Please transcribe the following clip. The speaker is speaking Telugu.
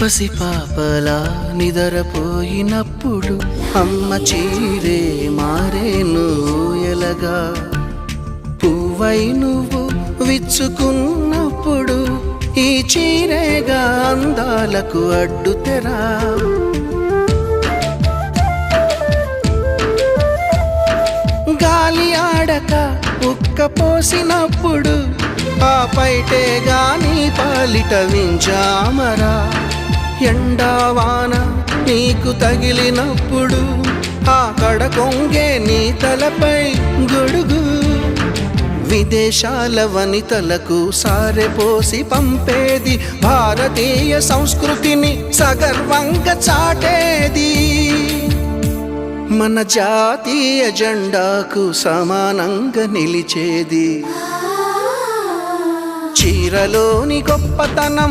పసిపాపలా నిదరపోయినప్పుడు అమ్మ చీరే మారేను ఎలగా, పువ్వై నువ్వు విచ్చుకున్నప్పుడు ఈ చీరేగా అందాలకు అడ్డుతెరా. గాలి ఆడక ఉక్క పోసినప్పుడు ఆ పైటే గాని పాలిట వించామరా. ఎండావాన నీకు తగిలినప్పుడు ఆ కడ కొంగే నీ తలపై గొడుగు. విదేశాల వనితలకు సారెపోసి పంపేది భారతీయ సంస్కృతిని సగర్వంగా చాటేది. మన జాతీయ జెండాకు సమానంగా నిలిచేది. చీరలోని గొప్పతనం